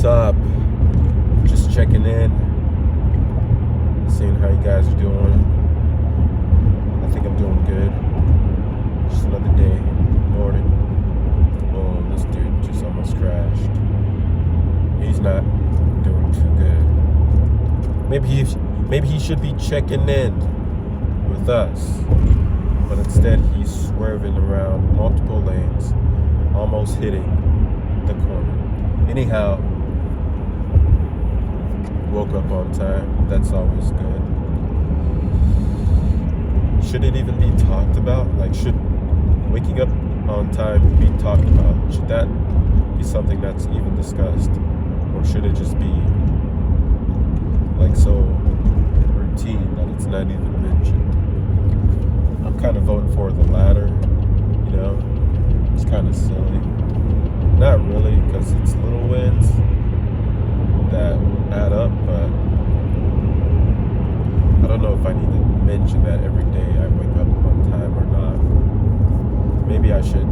up? Just checking in, seeing how you guys are doing. I think I'm doing good. Just another day, morning. Oh, this dude just almost crashed. He's not doing too good. Maybe he should be checking in with us, but instead he's swerving around multiple lanes, almost hitting the corner. Anyhow, woke up on time. That's always good. Should it even be talked about? Like, should waking up on time be talked about? Should that be something that's even discussed? Or should it just be like so routine that it's not even mentioned? I'm kind of voting for the latter, you know? It's kind of silly. Not really, because it's little wins that add up, but I don't know if I need to mention that every day I wake up on time or not. Maybe I should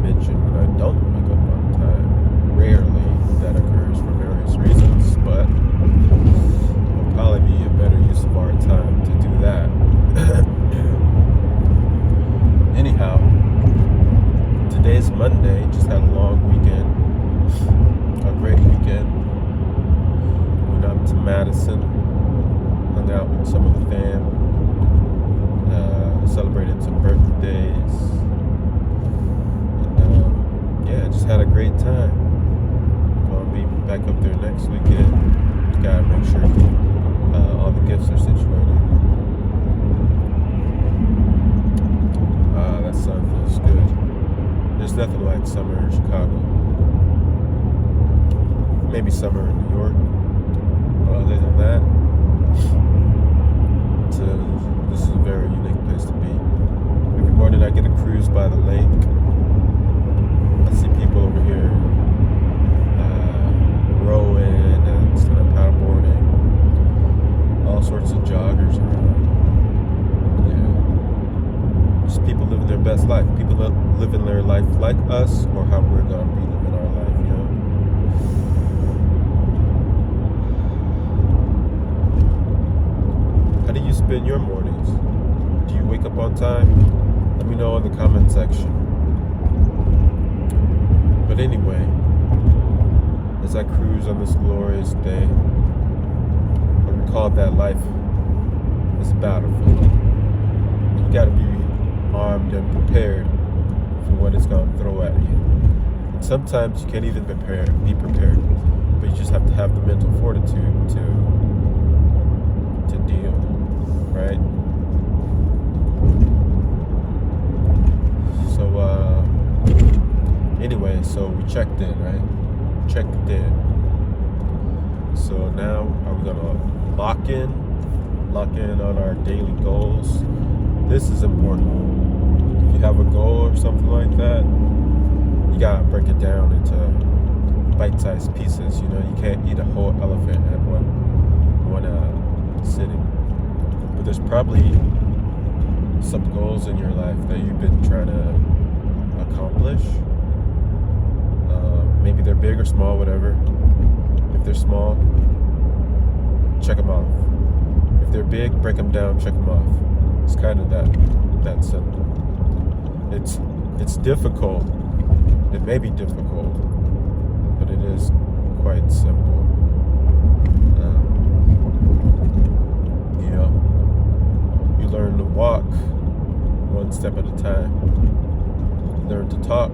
mention when I don't wake up on time. Rarely that occurs for various reasons, but it'll probably be a better use of our time to do that. Anyhow, today's Monday. Just had a long weekend, a great weekend. Went up to Madison, hung out with some of the fam, celebrated some birthdays, and yeah, just had a great time. Gonna be back up there next weekend. Gotta make sure all the gifts are situated. That sun feels good. There's nothing like summer in Chicago. Maybe summer in New York. But other than that, this is a very unique place to be. Every morning I get a cruise by the lake. I see people over here rowing and paddleboarding. All sorts of joggers around. Just people living their best life. People living their life like us, or how we're going to be living our life, you know? How do you spend your mornings? Do you wake up on time? Let me know in the comment section. But anyway, as I cruise on this glorious day, I recall that life is a battlefield. You got to be armed and prepared for what it's going to throw at you. And sometimes you can't even be prepared, but you just have to have the mental fortitude to deal, right? So anyway, so we checked in, right? Checked in. So now are we gonna lock in on our daily goals? This is important. If you have a goal or something like that, you gotta break it down into bite-sized pieces. You know, you can't eat a whole elephant at one sitting. But there's probably some goals in your life that you've been trying to accomplish. Maybe they're big or small, whatever. If they're small, check them off. If they're big, break them down, check them off. It's kind of that simple. It's difficult. It may be difficult, but it is quite simple. You know, you learn to walk one step at a time. You learn to talk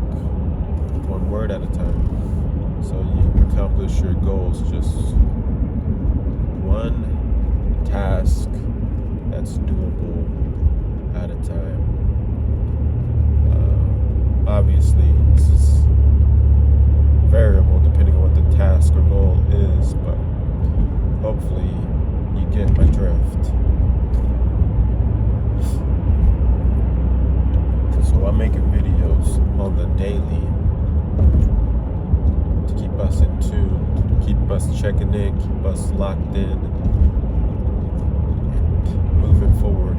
one word at a time. So you accomplish your goals just one task that's doable at a time. Obviously, this is variable depending on what the task or goal is, but hopefully you get my drift. So I'm making videos on the daily to keep us in tune, keep us checking in, keep us locked in, and moving forward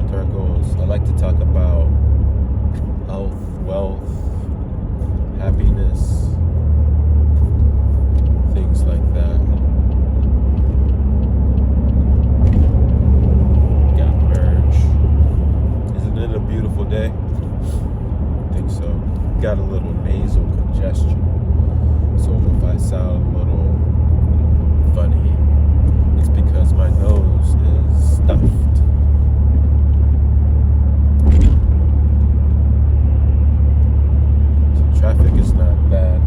to our goals. I like to talk about health, wealth, happiness, things things like that. Got merge. Isn't it a beautiful day? I think so. Got a little nasal congestion. So if I sound a little funny, it's because my nose is stuffed. So traffic is not bad.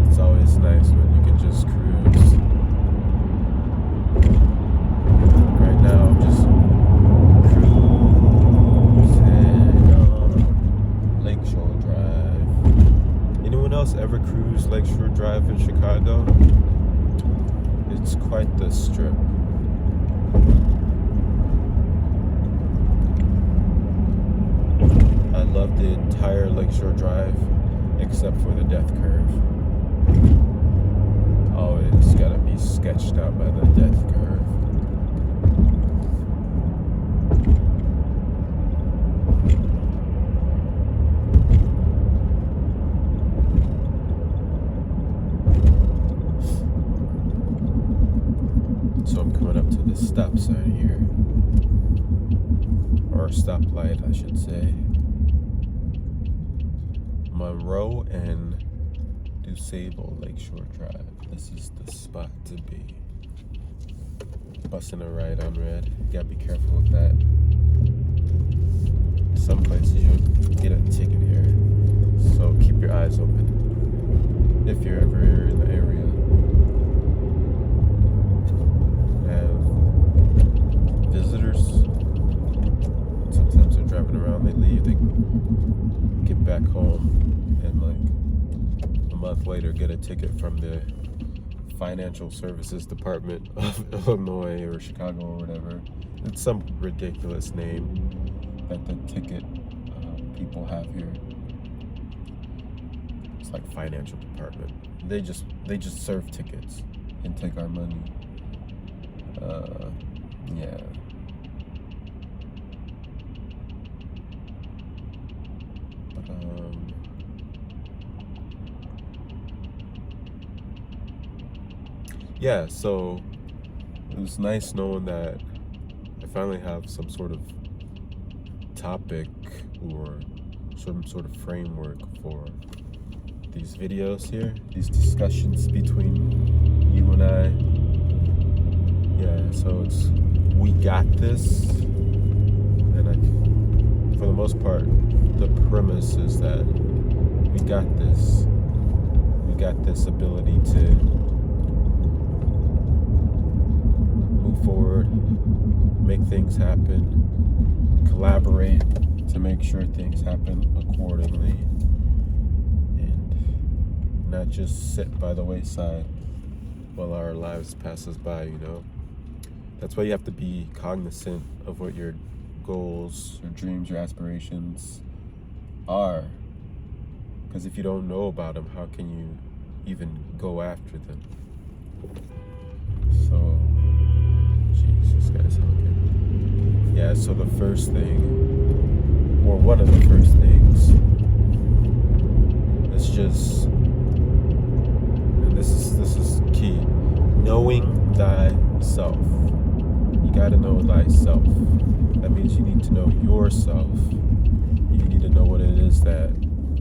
It's always nice when you can just cruise. Right now I'm just cruising on Lakeshore Drive. Anyone else ever cruise Lakeshore Drive in Chicago? It's quite the strip. I love the entire Lakeshore Drive except for the death curve. Always gotta be sketched out by the death curve. So I'm coming up to the stop sign here, or stoplight, I should say. Monroe and DuSable Lakeshore Drive. This is the spot to be. Busting a right on red. You gotta be careful with that. Some places you'll get a ticket here, so keep your eyes open if you're ever in the area. Visitors, sometimes they're driving around, they leave, they get back home, and like a month later get a ticket from the Financial Services Department of Illinois or Chicago or whatever. It's some ridiculous name that the ticket people have here. It's like Financial Department. They just serve tickets and take our money. Yeah. But, yeah, so it was nice knowing that I finally have some sort of topic or some sort of framework for these videos here, these discussions between you and I. Yeah, so it's we got this, and for the most part, the premise is that we got this. We got this ability to move forward, make things happen, collaborate to make sure things happen accordingly, and not just sit by the wayside while our lives passes by, you know. That's why you have to be cognizant of what your goals, your dreams, your aspirations are. Because if you don't know about them, how can you even go after them? So, jeez, this guy's honking. Yeah, so the first thing, or one of the first things, is just, and this is key, knowing thyself. You gotta know thyself. That means you need to know yourself. You need to know what it is that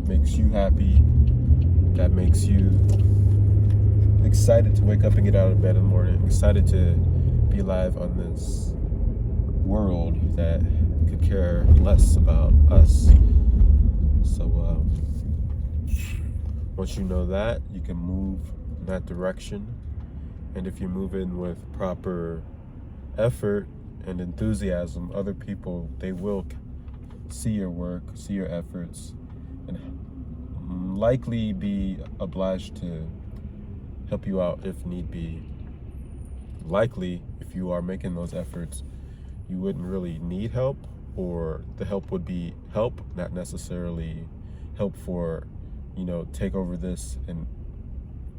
makes you happy, that makes you excited to wake up and get out of bed in the morning, excited to be alive on this world that could care less about us. So once you know that, you can move in that direction. And if you move in with proper effort and enthusiasm, other people, they will see your work, see your efforts, and likely be obliged to help you out if need be. Likely, if you are making those efforts, you wouldn't really need help, or the help would be help, not necessarily help for, take over this and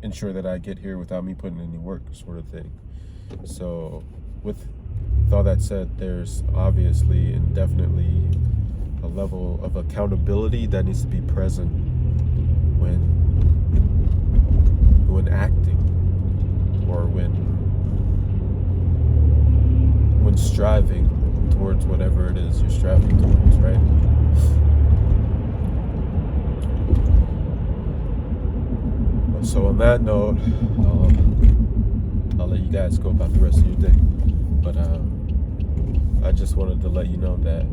ensure that I get here without me putting in any work, sort of thing. So with all that said, there's obviously and definitely a level of accountability that needs to be present when when acting or when striving towards whatever it is you're striving towards, right? So on that note, I'll let you guys go about the rest of your day. But I just wanted to let you know that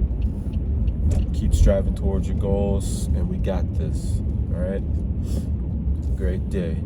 keep striving towards your goals, and we got this. All right? Great day.